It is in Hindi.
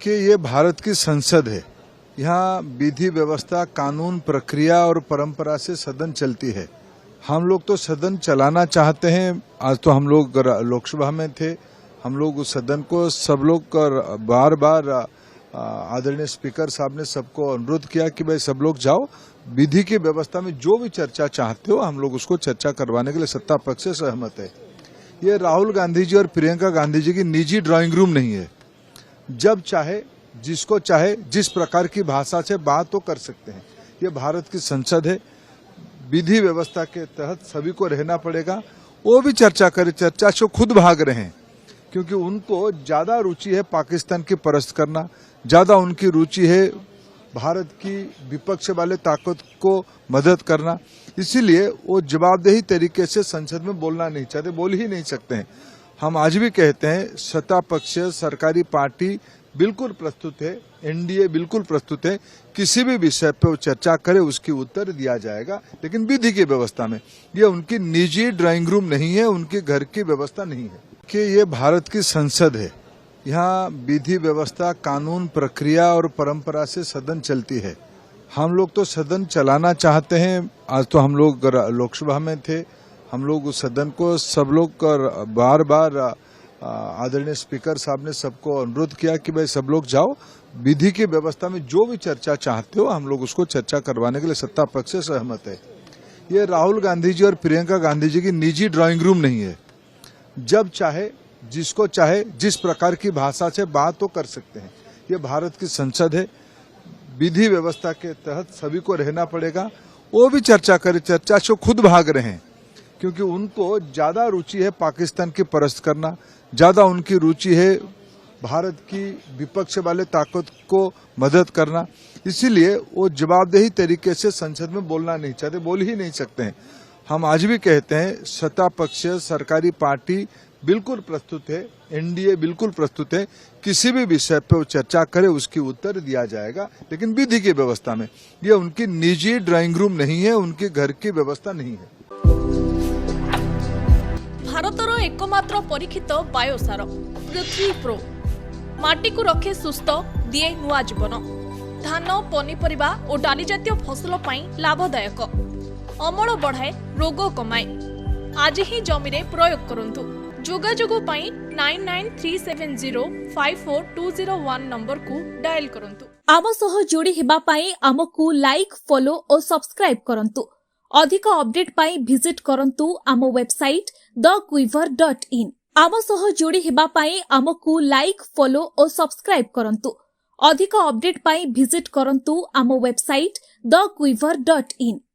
कि ये भारत की संसद है। यहाँ विधि व्यवस्था, कानून, प्रक्रिया और परंपरा से सदन चलती है। हम लोग तो सदन चलाना चाहते हैं। आज तो हम लोग लोकसभा में थे। हम लोग उस सदन को सब लोग बार बार आदरणीय स्पीकर साहब ने सबको अनुरोध किया कि भाई सब लोग जाओ, विधि की व्यवस्था में जो भी चर्चा चाहते हो हम लोग उसको चर्चा करवाने के लिए सत्ता पक्ष से सहमत है। ये राहुल गांधी जी और प्रियंका गांधी जी की निजी ड्राइंग रूम नहीं है। जब चाहे, जिसको चाहे, जिस प्रकार की भाषा से बात तो कर सकते हैं। ये भारत की संसद है। विधि व्यवस्था के तहत सभी को रहना पड़ेगा। वो भी चर्चा करे, चर्चा से खुद भाग रहे हैं क्योंकि उनको ज्यादा रुचि है पाकिस्तान की परस्त करना, ज्यादा उनकी रुचि है भारत की विपक्ष वाले ताकत को मदद करना। इसीलिए वो जवाबदेही तरीके से संसद में बोलना नहीं चाहते, बोल ही नहीं सकते हैं। हम आज भी कहते हैं सत्ता पक्ष, सरकारी पार्टी बिल्कुल प्रस्तुत है, एनडीए बिल्कुल प्रस्तुत है। किसी भी विषय पर चर्चा करे उसकी उत्तर दिया जाएगा, लेकिन विधि की व्यवस्था में। ये उनकी निजी ड्राइंग रूम नहीं है, उनके घर की व्यवस्था नहीं है कि ये भारत की संसद है। यहाँ विधि व्यवस्था, कानून, प्रक्रिया और परंपरा से सदन चलती है। हम लोग तो सदन चलाना चाहते हैं। आज तो हम लोग लोकसभा में थे। हम लोग उस सदन को सब लोग बार बार आदरणीय स्पीकर साहब ने सबको अनुरोध किया कि भाई सब लोग जाओ, विधि की व्यवस्था में जो भी चर्चा चाहते हो हम लोग उसको चर्चा करवाने के लिए सत्ता पक्ष से सहमत है। ये राहुल गांधी जी और प्रियंका गांधी जी की निजी ड्राइंग रूम नहीं है। जब चाहे, जिसको चाहे, जिस प्रकार की भाषा से बात तो कर सकते हैं। ये भारत की संसद है। विधि व्यवस्था के तहत सभी को रहना पड़ेगा। वो भी चर्चा करे, चर्चा से खुद भाग रहे हैं क्योंकि उनको ज्यादा रुचि है पाकिस्तान की परस्त करना, ज्यादा उनकी रुचि है भारत की विपक्ष वाले ताकत को मदद करना। इसीलिए वो जवाबदेही तरीके से संसद में बोलना नहीं चाहते, बोल ही नहीं सकते हैं। हम आज भी कहते हैं सत्ता पक्ष, सरकारी पार्टी बिल्कुल प्रस्तुत है, एनडीए बिल्कुल प्रस्तुत है। किसी भी विषय पर चर्चा करे उसकी उत्तर दिया जाएगा, लेकिन विधि की व्यवस्था में। ये उनकी निजी ड्राइंग रूम नहीं है, उनके घर की व्यवस्था नहीं है। भारतर एकमात्र परीक्षित बायोसार पृथ्वी प्रो माटी को रखे सुस्थ, दिए नुआ जीवन। धान, पनीपरिबा और डाली जातीय फसल पाई लाभदायक, अमल बढ़ाए, रोग कमाए। आज ही जमी रे प्रयोग करंतु। जोगाजोग पाई 9937054201 नंबर को डायल करंतु। आम सह जोड़ी हेबा पाई आमकु लाइक, फॉलो और सब्सक्राइब करंतु। अधिक अपडेट पाई विजिट करंतु आम वेबसाइट thequiver.in। आम सह जोड़ी हेबा पाई आमकु लाइक, फॉलो और सब्सक्राइब करंतु। अधिक अपडेट पाई विजिट करंतु आम वेबसाइट thequiver.in।